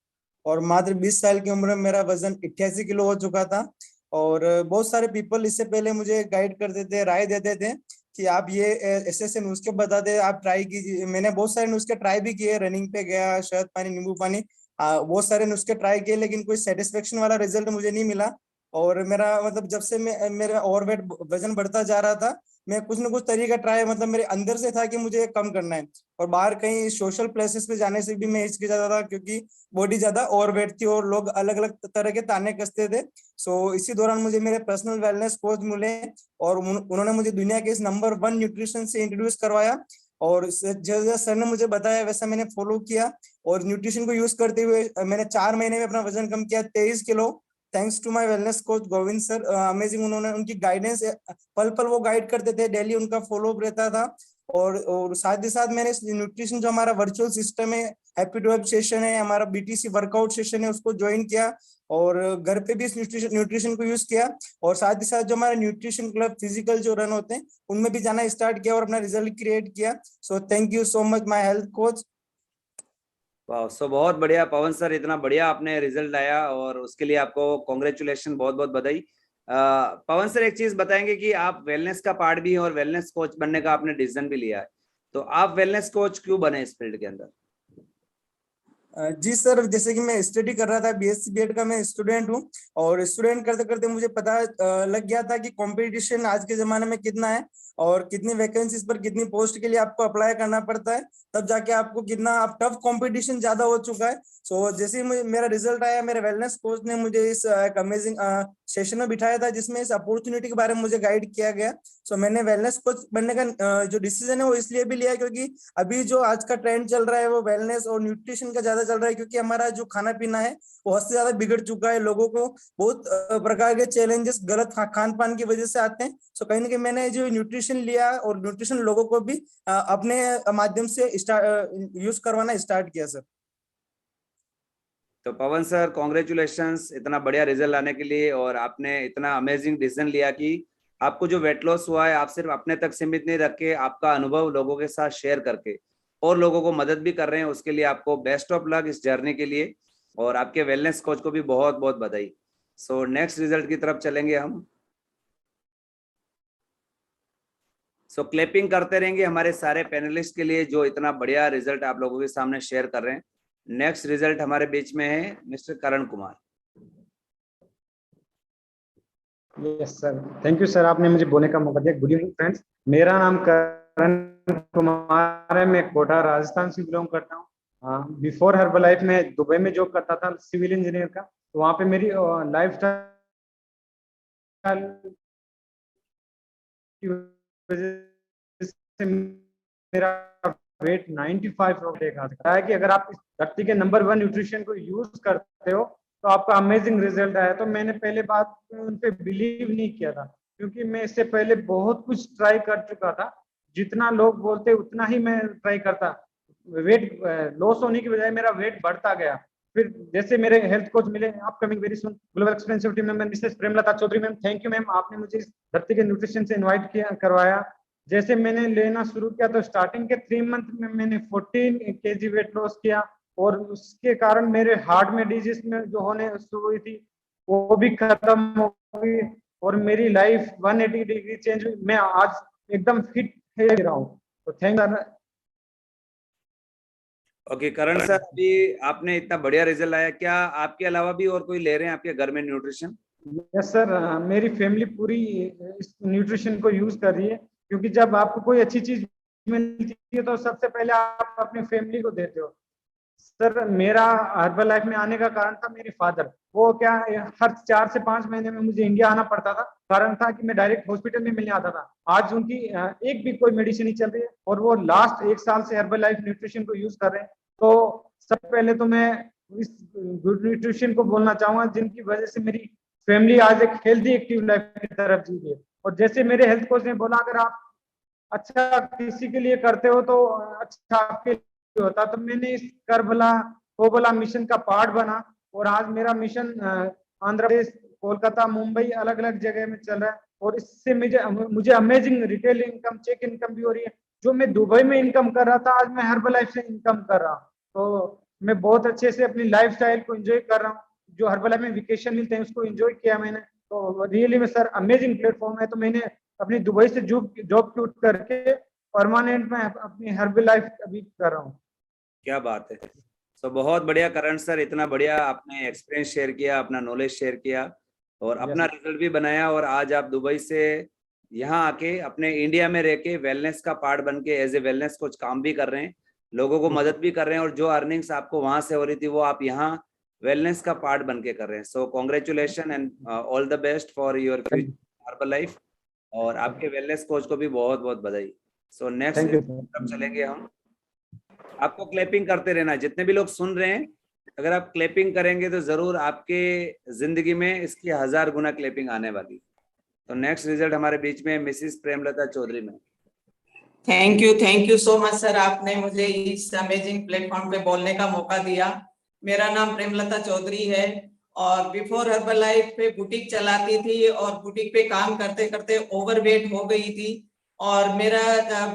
और मात्र 20 साल की उम्र में मेरा वजन 88 किलो हो चुका था। और बहुत सारे पीपल इससे पहले मुझे गाइड करते थे, राय देते थे कि आप ये ऐसे ऐसे नुस्खे बताते, आप ट्राई कीजिए। मैंने बहुत सारे नुस्खे ट्राई भी किए, रनिंग पे गया, शहद पानी, नींबू पानी, बहुत सारे नुस्खे ट्राई किए, लेकिन कोई सेटिस्फेक्शन वाला रिजल्ट मुझे नहीं मिला। और मेरा मतलब जब से मेरा ओवरवेट वजन बढ़ता जा रहा था, मैं कुछ ना कुछ तरीका ट्राई, मतलब मेरे अंदर से था कि मुझे कम करना है। और बाहर कहीं सोशल प्लेसेस पे जाने से भी मैं हिचकिचाता था क्योंकि बॉडी ज्यादा ओवरवेट थी और लोग अलग अलग तरह के ताने कसते थे। सो इसी दौरान मुझे मेरे पर्सनल वेलनेस कोच मिले और उन्होंने मुझे दुनिया के इस नंबर 1 न्यूट्रिशन से इंट्रोड्यूस करवाया। और जैसा सर ने मुझे बताया वैसा मैंने फॉलो किया और न्यूट्रिशन को यूज करते हुए मैंने 4 महीने में अपना वजन कम किया 23 kilo, thanks to my wellness coach Govind sir. Amazing, उन्होंने उनकी गाइडेंस पल पल वो गाइड करते थे, डेली उनका फॉलो अप रहता था। और साथ ही साथ मैंने न्यूट्रिशन जो हमारा वर्चुअल सिस्टम है, हैप्पी टू हेल्प सेशन है, हमारा बीटीसी वर्कआउट सेशन है, उसको ज्वाइन किया और घर पे भी इस न्यूट्रिशन को यूज किया। और साथ ही साथ जो हमारा न्यूट्रिशन क्लब फिजिकल जो रन होते हैं उनमें भी जाना स्टार्ट किया और अपना रिजल्ट क्रिएट किया। So thank you so much my health coach. वाह, सो बहुत बढ़िया पवन सर, इतना बढ़िया आपने रिजल्ट लाया और उसके लिए आपको कॉन्ग्रेचुलेशन, बहुत बहुत बधाई। पवन सर एक चीज बताएंगे कि आप वेलनेस का पार्ट भी हैं और वेलनेस कोच बनने का आपने डिसीजन भी लिया है, तो आप वेलनेस कोच क्यों बने इस फील्ड के अंदर? जी सर, जैसे कि मैं स्टडी कर रहा था, बीएससी बीएड का मैं स्टूडेंट हूँ और स्टूडेंट करते करते मुझे पता लग गया था कि कंपटीशन आज के जमाने में कितना है और कितनी वैकेंसीज पर कितनी पोस्ट के लिए आपको अप्लाई करना पड़ता है, तब जाके आपको कितना आप टफ कंपटीशन ज्यादा हो चुका है। सो जैसे ही मेरा रिजल्ट आया, मेरे वेलनेस कोच ने मुझे इस एक अमेजिंग सेशन में बिठाया था जिसमें इस अपॉर्चुनिटी के बारे में मुझे गाइड किया गया। सो मैंने वेलनेस कोच बनने का जो डिसीजन है वो इसलिए भी लिया क्योंकि अभी जो आज का ट्रेंड चल रहा है वो वेलनेस और न्यूट्रिशन का ज्यादा चल रहा है, क्योंकि हमारा जो खाना पीना है वो हद से ज्यादा बिगड़ चुका है। लोगों को बहुत प्रकार के चैलेंजेस गलत खान पान की वजह से आते हैं। सो कहीं ना कहीं मैंने जो न्यूट्रिशन लिया और न्यूट्रिशन लोगों को भी अपने माध्यम से यूज करवाना स्टार्ट किया सर। तो पवन सर कॉन्ग्रेचुलेशंस इतना बढ़िया रिजल्ट लाने के लिए, और आपने इतना अमेजिंग डिसीजन लिया कि आपको जो वेट लॉस हुआ है आप सिर्फ अपने तक सीमित नहीं रख के आपका अनुभव लोगों के साथ शेयर करके और लोगों को मदद भी कर रहे हैं। उसके लिए आपको बेस्ट ऑफ लक इस जर्नी के लिए, और आपके वेलनेस कोच को भी बहुत बहुत बधाई। सो नेक्स्ट रिजल्ट की तरफ चलेंगे हम। सो क्लैपिंग करते रहेंगे हमारे सारे पैनलिस्ट के लिए जो इतना बढ़िया रिजल्ट आप लोगों के सामने शेयर कर रहे हैं। नेक्स्ट रिजल्ट हमारे बीच में है mister Karan Kumar. Yes sir, thank you sir, आपने मुझे बोलने का मौका दिया। गुड इवनिंग फ्रेंड्स, मेरा नाम करण कुमार है, मैं कोटा राजस्थान से बिलोंग करता हूँ। बिफोर हर्बल लाइफ में दुबई में जॉब करता था सिविल इंजीनियर का, तो वहाँ पे मेरी लाइफ स्टाइल की वजह से मेरा वेट 95 देखा है कि अगर आप इस धरती के नंबर 1 न्यूट्रिशन को यूज करते हो तो आपका अमेजिंग रिजल्ट आया। तो मैंने पहले बात उन पे बिलीव नहीं किया था क्योंकि मैं इससे पहले बहुत कुछ ट्राई कर चुका था, जितना लोग बोलते उतना ही मैं ट्राई करता। वेट लॉस होने की बजाय मेरा वेट बढ़ता गया। फिर जैसे मेरे हेल्थ कोच मिले upcoming very soon, global expensive team member Mrs Premlata Chaudhary ma'am, thank you ma'am, आपने मुझे इस धरती के न्यूट्रिशन से इन्वाइट किया करवाया। जैसे मैंने लेना शुरू किया तो स्टार्टिंग के 3 मंथ में मैंने 14 kg वेट लॉस किया और उसके कारण मेरे हार्ट में डिजीज में जो होने शुरू हुई थी वो भी खत्म हो गई और मेरी लाइफ 180 डिग्री चेंज हुई। मैं आज एकदम फिट रहा हूँ। तो thank you. Okay Karan sir, अभी आपने इतना बढ़िया रिजल्ट लाया, क्या आपके अलावा भी और कोई ले रहे हैं आपके घर में न्यूट्रिशन? यस सर, मेरी फैमिली पूरी इस न्यूट्रिशन को यूज कर रही है क्योंकि जब आपको कोई अच्छी चीज मिलती है तो सबसे पहले आप अपनी फैमिली को देते हो। सर मेरा हर्बल लाइफ में आने का कारण था मेरे फादर, वो क्या हर 4 से 5 महीने में मुझे इंडिया आना पड़ता था। कारण था कि मैं डायरेक्ट हॉस्पिटल में मिलने आता था। आज उनकी एक भी कोई मेडिसिन नहीं चल रही है और वो लास्ट 1 साल से हर्बल लाइफ न्यूट्रिशन को यूज कर रहे हैं। तो सबसे पहले तो मैं इस गुड न्यूट्रिशन को बोलना चाहूंगा जिनकी वजह से मेरी फैमिली आज एक हेल्दी एक्टिव लाइफ की तरफ जी रही है। और जैसे मेरे हेल्थ कोच ने बोला, अगर आप अच्छा किसी के लिए करते हो तो अच्छा आपके लिए होता। तो मैंने इस कर भला वो भला मिशन का पार्ट बना, और आज मेरा मिशन आंध्र प्रदेश, कोलकाता, मुंबई, अलग अलग जगह में चल रहा है। और इससे मुझे amazing retail income, check income भी हो रही है। जो मैं दुबई में इनकम कर रहा था, आज मैं हर्बलाइफ से इनकम कर रहा हूँ। तो मैं बहुत अच्छे से अपनी लाइफस्टाइल को एंजॉय कर रहा हूँ। जो हर्बलाइफ में वेकेशन मिलते हैं उसको एंजॉय किया मैंने। तो रियली में सर अमेजिंग प्लेटफॉर्म है। तो मैंने अपनी दुबई से जॉब क्यूट करके परमानेंट में अपनी हर्बल लाइफ अभी कर रहा हूँ। क्या बात है। तो बहुत बढ़िया करण सर, इतना बढ़िया आपने एक्सपीरियंस शेयर किया, अपना नॉलेज शेयर किया और अपना रिजल्ट भी बनाया। और आज आप दुबई से यहाँ आके अपने इंडिया में रह के वेलनेस का पार्ट बन के एज ए वेलनेस कोच काम भी कर रहे हैं, लोगों को मदद भी कर रहे हैं। और जो अर्निंग्स आपको वहां से हो रही थी वो आप यहाँ वेलनेस का पार्ट बन के कर रहे हैं। So congratulation and all the best for your future herbal life. और आपके वेलनेस कोच को भी बहुत बहुत बधाई। सो नेक्स्ट तरफ चलेंगे हम। आपको क्लैपिंग करते रहना, जितने भी लोग सुन रहे हैं, अगर आप क्लैपिंग करेंगे तो जरूर आपके जिंदगी में इसकी 1000 गुना क्लैपिंग आने वाली। तो नेक्स्ट रिजल्ट हमारे बीच में मिसिस प्रेमलता चौधरी में। Thank you so much sir, आपने मुझे इस अमेजिंग प्लेटफॉर्म पे बोलने का मौका दिया। मेरा नाम प्रेमलता चौधरी है और बिफोर हर्बल लाइफ पे बुटीक चलाती थी और बुटीक पे काम करते करते ओवरवेट हो गई थी और मेरा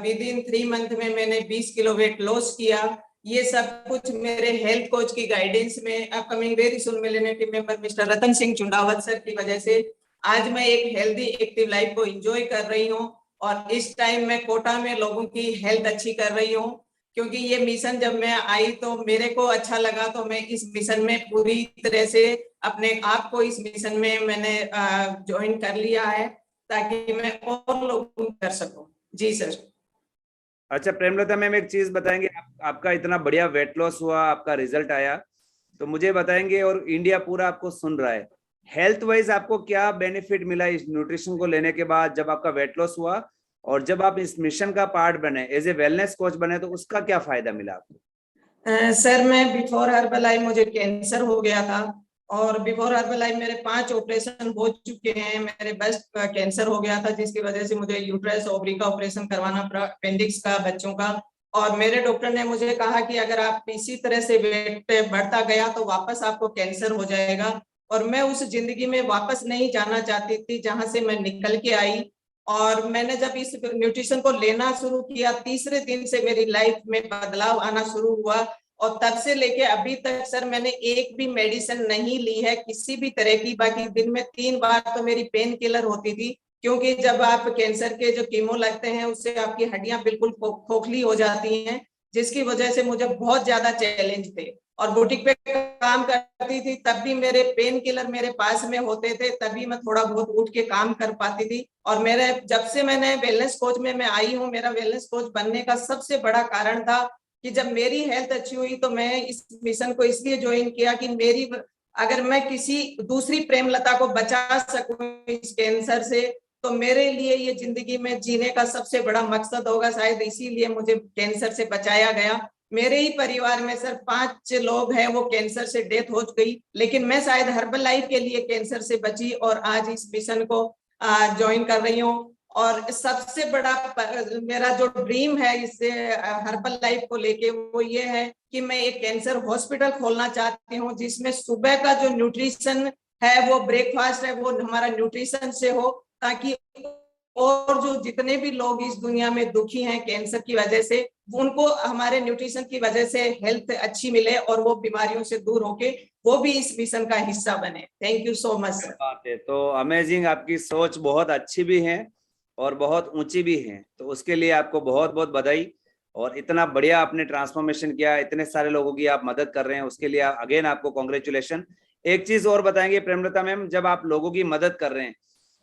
विद इन 3 मंथ में मैंने 20 किलो वेट लॉस किया। ये सब कुछ मेरे हेल्थ कोच की गाइडेंस में upcoming very soon millennium member mister Ratan Singh Chundawat sir की वजह से आज मैं एक हेल्दी एक्टिव लाइफ को एंजॉय कर रही हूँ। और इस टाइम मैं कोटा में लोगों की हेल्थ अच्छी कर रही हूँ, क्योंकि ये मिशन जब मैं आई तो मेरे को अच्छा लगा, तो मैं इस मिशन में पूरी तरह से अपने आप को इस मिशन में मैंने ज्वाइन कर लिया है ताकि मैं और लोगों को कर सकूं। जी सर। अच्छा प्रेमलता मैम, एक चीज बताएंगे, आपका इतना बढ़िया वेट लॉस हुआ, आपका रिजल्ट आया, तो मुझे बताएंगे, और इंडिया पूरा आपको सुन रहा है, हेल्थ वाइज आपको क्या बेनिफिट मिला इस न्यूट्रिशन को लेने के बाद, जब आपका वेट लॉस हुआ और जब आप इस मिशन का पार्ट बने, एज ए वेलनेस कोच बने, तो उसका क्या फायदा मिला आपको? सर मैं बिफोर हर्बल लाइफ मुझे कैंसर हो गया था और बिफोर हर्बल लाइफ मेरे 5 ऑपरेशन हो चुके हैं। मेरे ब्रेस्ट का कैंसर हो गया था जिसकी वजह से मुझे यूट्रस ओवरी का ऑपरेशन करवाना पड़ा, अपेंडिक्स का, बच्चों का। और मेरे डॉक्टर ने मुझे कहा कि अगर आप इसी तरह से वेट बढ़ता गया तो वापस आपको कैंसर हो जाएगा। और मैं उस जिंदगी में वापस नहीं जाना चाहती थी जहां से मैं निकल के आई। और मैंने जब इस न्यूट्रिशन को लेना शुरू किया, तीसरे दिन से मेरी लाइफ में बदलाव आना शुरू हुआ और तब से लेके अभी तक सर मैंने एक भी मेडिसिन नहीं ली है किसी भी तरह की। बाकी दिन में 3 बार तो मेरी पेन किलर होती थी, क्योंकि जब आप कैंसर के जो कीमो लगते हैं उससे आपकी हड्डियां बिल्कुल खोखली हो जाती हैं, जिसकी वजह से मुझे बहुत ज्यादा चैलेंज थे। और बुटीक पे काम करती थी तब भी मेरे पेन किलर मेरे पास में होते थे, तभी मैं थोड़ा बहुत उठ के काम कर पाती थी। और मेरे जब से मैंने वेलनेस कोच में मैं आई हूँ, मेरा वेलनेस कोच बनने का सबसे बड़ा कारण था कि जब मेरी हेल्थ अच्छी हुई तो मैं इस मिशन को इसलिए ज्वाइन किया कि मेरी अगर मैं किसी दूसरी प्रेमलता को बचा सकूं इस कैंसर से, तो मेरे लिए ये जिंदगी में जीने का सबसे बड़ा मकसद होगा। शायद इसीलिए मुझे कैंसर से बचाया गया। मेरे ही परिवार में सर 5 लोग हैं वो कैंसर से डेथ हो गई, लेकिन मैं शायद हर्बल लाइफ के लिए कैंसर से बची और आज इस मिशन को ज्वाइन कर रही हूँ। और सबसे बड़ा मेरा जो ड्रीम है इससे हर्बल लाइफ को लेके वो ये है कि मैं एक कैंसर हॉस्पिटल खोलना चाहती हूँ, जिसमें सुबह का जो न्यूट्रिशन है वो ब्रेकफास्ट है वो हमारा न्यूट्रिशन से हो, ताकि और जो जितने भी लोग इस दुनिया में दुखी हैं कैंसर की वजह से, उनको हमारे न्यूट्रिशन की वजह से हेल्थ अच्छी मिले और वो बीमारियों से दूर होके वो भी इस मिशन का हिस्सा बने। Thank you so much sir. बात है तो अमेजिंग, आपकी सोच बहुत अच्छी भी है और बहुत ऊंची भी है, तो उसके लिए आपको बहुत बहुत बधाई। और इतना बढ़िया आपने ट्रांसफॉर्मेशन किया, इतने सारे लोगों की आप मदद कर रहे हैं, उसके लिए अगेन आपको कॉन्ग्रेचुलेशन। एक चीज और बताएंगे प्रेमलता मैम, जब आप लोगों की मदद कर रहे हैं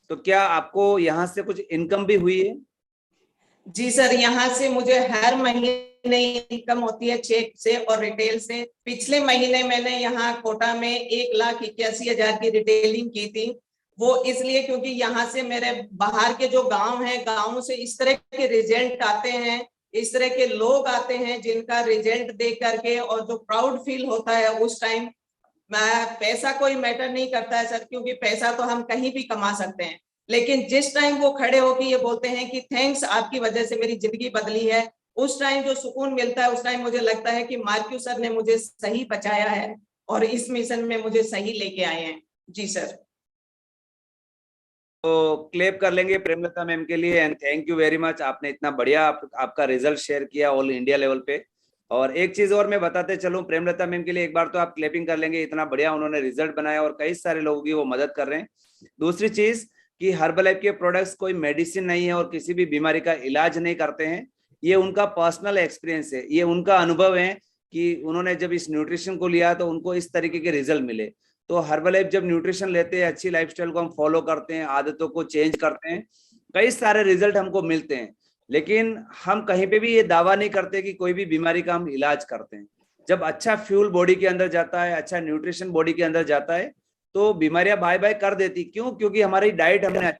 तो क्या आपको यहाँ से कुछ इनकम भी हुई है? जी सर, यहाँ से मुझे हर महीने इनकम होती है चेक से और रिटेल से। पिछले महीने मैंने यहाँ कोटा में 1,81,000 की रिटेलिंग की थी। वो इसलिए क्योंकि यहाँ से मेरे बाहर के जो गांव हैं, गांव से इस तरह के रिजल्ट आते हैं, इस तरह के लोग आते हैं जिनका रिजल्ट देख करके और जो प्राउड फील होता है उस टाइम, पैसा कोई मैटर नहीं करता है सर, क्योंकि पैसा तो हम कहीं भी कमा सकते हैं, लेकिन जिस टाइम वो खड़े होकर ये बोलते हैं कि थैंक्स, आपकी वजह से मेरी जिंदगी बदली है, उस टाइम जो सुकून मिलता है, उस टाइम मुझे लगता है कि मार्क्यू सर ने मुझे सही बचाया है और इस मिशन में मुझे सही लेके आए हैं। जी सर। तो क्लेप कर लेंगे प्रेमलता मैम के लिए। And thank you very much, आपने इतना बढ़िया आपका रिजल्ट शेयर किया ऑल इंडिया लेवल पे। और एक चीज और मैं बताते चलूं प्रेमलता मैम के लिए, एक बार तो आप क्लेपिंग कर लेंगे, इतना बढ़िया उन्होंने रिजल्ट बनाया और कई सारे लोगों की वो मदद कर रहे हैं। दूसरी चीज कि हर्बलाइफ के प्रोडक्ट्स कोई मेडिसिन नहीं है और किसी भी बीमारी का इलाज नहीं करते हैं, ये उनका पर्सनल एक्सपीरियंस है, ये उनका अनुभव है कि उन्होंने जब इस न्यूट्रिशन को लिया तो उनको इस तरीके के रिजल्ट मिले। तो हर्बलाइफ जब न्यूट्रिशन लेते हैं, अच्छी लाइफस्टाइल को हम फॉलो करते हैं, आदतों को चेंज करते हैं, कई सारे रिजल्ट हमको मिलते हैं। लेकिन हम कहीं पे भी ये दावा नहीं करते कि कोई भी बीमारी का हम इलाज करते हैं। जब अच्छा फ्यूल बॉडी के अंदर जाता है, अच्छा न्यूट्रिशन बॉडी के अंदर जाता है, तो बीमारियां बाय बाय कर देती। क्यों? क्योंकि हमारी डाइट हमने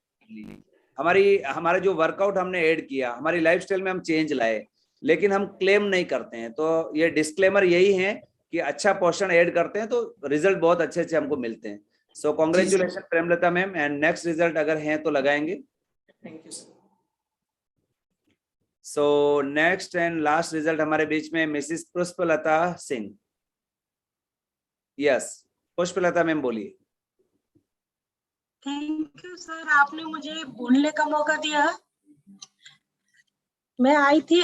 हमारा जो वर्कआउट हमने ऐड किया, हमारी लाइफस्टाइल में हम चेंज लाए, लेकिन हम क्लेम नहीं करते हैं। तो ये डिस्क्लेमर यही है कि अच्छा पोर्शन ऐड करते हैं तो रिजल्ट बहुत अच्छे अच्छे हमको मिलते हैं। So congratulation Premlata ma'am, and next result अगर हैं तो लगाएंगे। Thank you sir. So next and last result हमारे बीच में Mrs Pushpalata Singh. Yes, Pushpalata ma'am बोलिए। थैंक यू सर, आपने मुझे बोलने का मौका दिया। मैं आई थी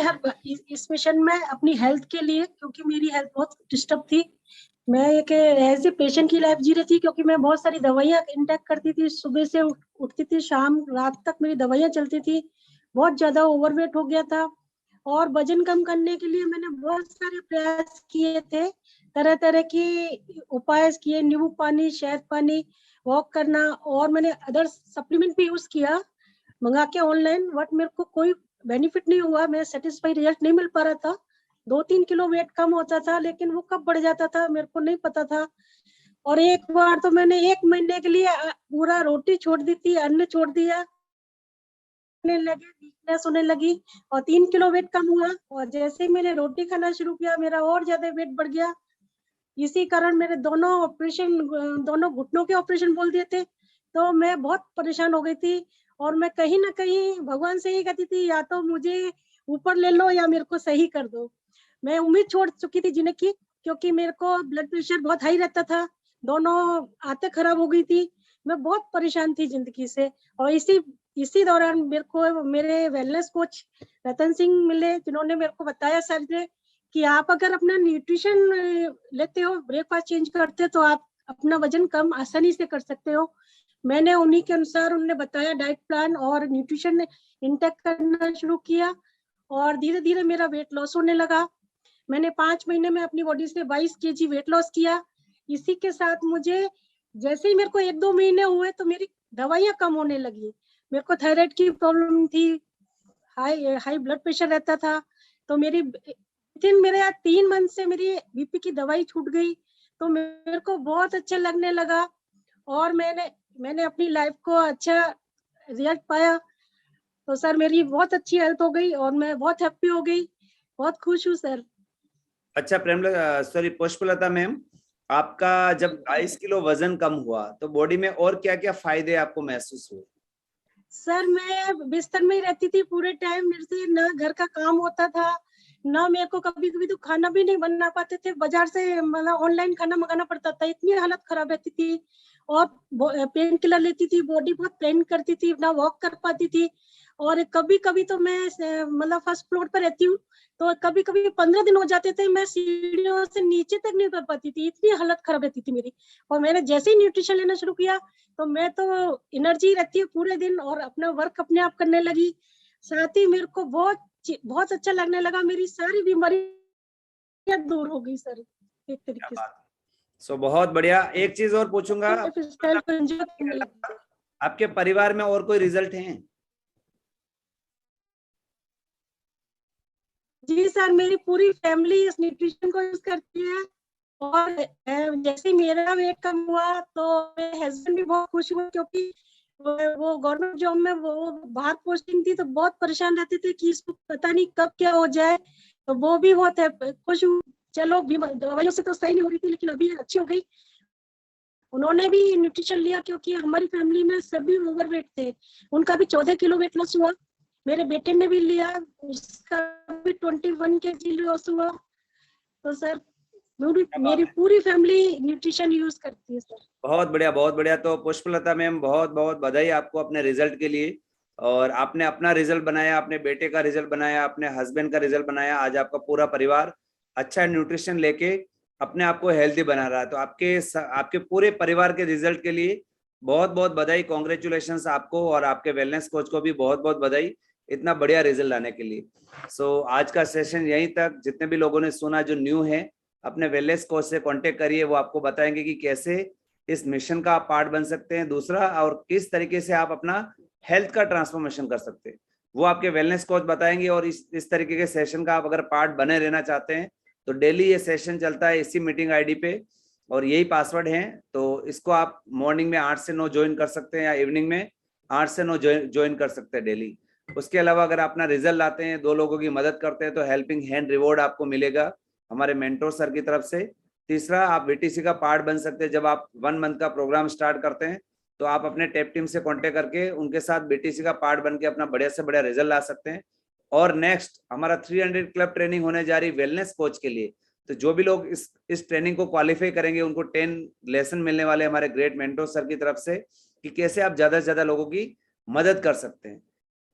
इस मिशन में अपनी हेल्थ के लिए, क्योंकि मेरी हेल्थ बहुत डिस्टर्ब थी। मैं एक एज ए पेशेंट की लाइफ जी रही थी, क्योंकि मैं बहुत सारी दवाइयाँ इंटेक करती थी। सुबह से उठती थी, शाम रात तक मेरी दवाइयाँ चलती थी। बहुत ज्यादा ओवरवेट हो गया था और वजन कम करने के लिए मैंने बहुत सारे प्रयास किए थे, तरह तरह के उपाय किए, नींबू पानी, शहद पानी, वॉक करना, और मैंने अदर सप्लीमेंट भी यूज किया मंगा के ऑनलाइन, बट मेरे को कोई बेनिफिट नहीं हुआ। मैं सेटिस्फाई रिजल्ट नहीं मिल पा रहा था। 2-3 किलो वेट कम होता था, लेकिन वो कब बढ़ जाता था मेरे को नहीं पता था। और एक बार तो मैंने 1 महीने के लिए पूरा रोटी छोड़ दी थी, अन्न छोड़ दिया, लगे वीकनेस होने लगी और 3 किलो वेट कम हुआ। और जैसे ही मैंने रोटी खाना शुरू किया, मेरा और ज्यादा वेट बढ़ गया। इसी कारण मेरे दोनों घुटनों के ऑपरेशन बोल दिए थे। तो मैं बहुत परेशान हो गई थी और मैं कहीं ना कहीं भगवान से ही कहती थी, या तो मुझे ऊपर ले लो या मेरे को सही कर दो। मैं उम्मीद छोड़ चुकी थी जीने की, क्योंकि मेरे को ब्लड प्रेशर बहुत हाई रहता था, दोनों आंतें खराब हो गई थी। मैं बहुत परेशान थी जिंदगी से। और इसी दौरान मेरे को मेरे वेलनेस कोच रतन सिंह मिले, जिन्होंने मेरे को बताया सर ने कि आप अगर अपना न्यूट्रिशन लेते हो, ब्रेकफास्ट चेंज करते हो, तो आप अपना वजन कम आसानी से कर सकते हो। मैंने उन्हीं के अनुसार उन्होंने बताया डाइट प्लान और न्यूट्रिशन इंटेक करना शुरू किया और धीरे धीरे मेरा वेट लॉस होने लगा। मैंने 5 महीने में अपनी बॉडी से 22 kg वेट लॉस किया। इसी के साथ मुझे जैसे ही मेरे को 1-2 महीने हुए तो मेरी दवाइयाँ कम होने लगी। मेरे को थायराइड की प्रॉब्लम थी, हाई ब्लड प्रेशर रहता था। तो मेरे 3 मंथ से मेरी बीपी की दवाई छूट गई। तो मेरे को बहुत अच्छा लगने लगा और मैंने अपनी लाइफ को अच्छा रिजल्ट पाया। तो सर मेरी बहुत अच्छी हेल्थ हो गई और मैं बहुत हैप्पी हो गई, बहुत खुश हूँ सर। अच्छा पुष्पलता मैम, आपका जब 22 किलो वजन कम हुआ तो बॉडी में और क्या क्या फायदे आपको महसूस हुए? सर मैं बिस्तर में ही रहती थी पूरे टाइम, मेरे से ना घर का काम होता था, ना मेरे को कभी कभी तो खाना भी नहीं बना पाते थे, बाजार से मतलब ऑनलाइन खाना मंगाना पड़ता था। इतनी हालत खराब रहती थी और पेन किलर लेती थी, बॉडी बहुत पेन करती थी, ना वॉक कर पाती थी। और कभी कभी तो मैं मतलब फर्स्ट फ्लोर पर रहती हूँ, तो कभी कभी 15 दिन हो जाते थे, मैं सीढ़ियों से नीचे तक नहीं उतर पाती थी, इतनी हालत खराब रहती थी मेरी। और मैंने जैसे ही न्यूट्रिशन लेना शुरू किया तो मैं तो एनर्जी रहती है पूरे दिन और अपना वर्क अपने आप करने लगी। साथ ही मेरे को बहुत अच्छा लगने लगा, मेरी सारी बीमारियां दूर हो गई सर एक तरीके से। सो बहुत बढ़िया। एक चीज और पूछूंगा, आपके परिवार में और कोई रिजल्ट हैं? जी सर, मेरी पूरी फैमिली इस न्यूट्रिशन को यूज करती है और जैसे मेरा वेट कम हुआ तो मेरे हस्बैंड भी बहुत खुश हुए, क्योंकि वो गवर्नमेंट जॉब में वो बाहर पोस्टिंग थी, तो बहुत परेशान रहते थे कि इसको पता नहीं कब क्या हो जाए। तो वो भी बहुत खुश हुई। चलो दवाइयों से तो सही नहीं हो रही थी, लेकिन अभी अच्छी हो गई। उन्होंने भी न्यूट्रिशन लिया क्योंकि हमारी फैमिली में सभी ओवरवेट थे। उनका भी 14 किलो वेट लॉस हुआ। मेरे बेटे ने भी लिया, उसका भी 21 kg लॉस हुआ। तो सर मेरी पूरी फैमिली न्यूट्रिशन यूज करती है सर। बहुत बढ़िया, बहुत बढ़िया। तो पुष्पलता मैम, बहुत बहुत बधाई आपको अपने रिजल्ट के लिए। और आपने अपना रिजल्ट बनाया, अपने बेटे का रिजल्ट बनाया, अपने हस्बैंड का रिजल्ट बनाया। आज आपका पूरा परिवार अच्छा न्यूट्रिशन लेके अपने आप को हेल्दी बना रहा है। तो आपके पूरे परिवार के रिजल्ट के लिए बहुत बहुत बधाई, कॉन्ग्रेचुलेशंस आपको, और आपके वेलनेस कोच को भी बहुत बहुत बधाई इतना बढ़िया रिजल्ट लाने के लिए। सो आज का सेशन यहीं तक। जितने भी लोगों ने सुना, जो न्यू है, अपने वेलनेस कोच से कांटेक्ट करिए, वो आपको बताएंगे कि कैसे इस मिशन का आप पार्ट बन सकते हैं। दूसरा, और किस तरीके से आप अपना हेल्थ का ट्रांसफॉर्मेशन कर सकते हैं, वो आपके वेलनेस कोच बताएंगे। और इस तरीके के सेशन का आप अगर पार्ट बने रहना चाहते हैं तो डेली ये सेशन चलता है इसी मीटिंग आईडी पे, और यही पासवर्ड है। तो इसको आप मॉर्निंग में 8 से 9 ज्वाइन कर सकते हैं, या इवनिंग में 8 से 9 ज्वाइन कर सकते हैं डेली। उसके अलावा अगर अपना रिजल्ट लाते हैं, 2 लोगों की मदद करते हैं, तो हेल्पिंग हैंड रिवॉर्ड आपको मिलेगा हमारे मेंटोर सर की तरफ से। तीसरा, आप बीटीसी का पार्ट बन सकते हैं। जब आप 1 मंथ का प्रोग्राम स्टार्ट करते हैं तो आप अपने टेप टीम से कांटेक्ट करके उनके साथ बीटीसी का पार्ट बन के अपना बढ़िया से बढ़िया रिजल्ट ला सकते हैं। और नेक्स्ट हमारा 300 क्लब ट्रेनिंग होने जा रही वेलनेस कोच के लिए। तो जो भी लोग इस ट्रेनिंग को क्वालिफाई करेंगे, उनको 10 लेसन मिलने वाले हमारे ग्रेट मेंटोर सर की तरफ से, कि कैसे आप ज्यादा से ज्यादा लोगों की मदद कर सकते हैं।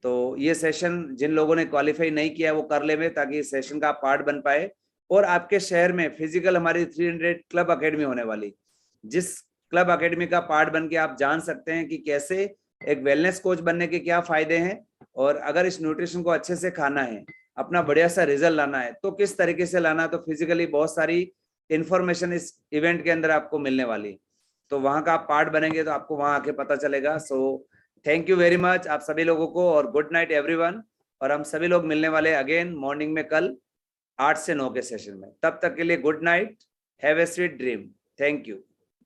तो ये सेशन जिन लोगों ने क्वालिफाई नहीं किया वो कर ले, ताकि इस सेशन का पार्ट बन पाए। और आपके शहर में फिजिकल हमारी 300 क्लब अकेडमी होने वाली, जिस क्लब अकेडमी का पार्ट बन के आप जान सकते हैं कि कैसे एक वेलनेस कोच बनने के क्या फायदे हैं, और अगर इस न्यूट्रिशन को अच्छे से खाना है, अपना बढ़िया सा रिजल्ट लाना है, तो किस तरीके से लाना है। तो फिजिकली बहुत सारी इंफॉर्मेशन इस इवेंट के अंदर आपको मिलने वाली। तो वहां का आप पार्ट बनेंगे तो आपको वहां आके पता चलेगा। So thank you very much आप सभी लोगों को, और गुड नाइट एवरीवन। और हम सभी लोग मिलने वाले अगेन मॉर्निंग में कल 8 से 9 के सेशन में। तब तक के लिए good night, have a sweet dream. Thank you.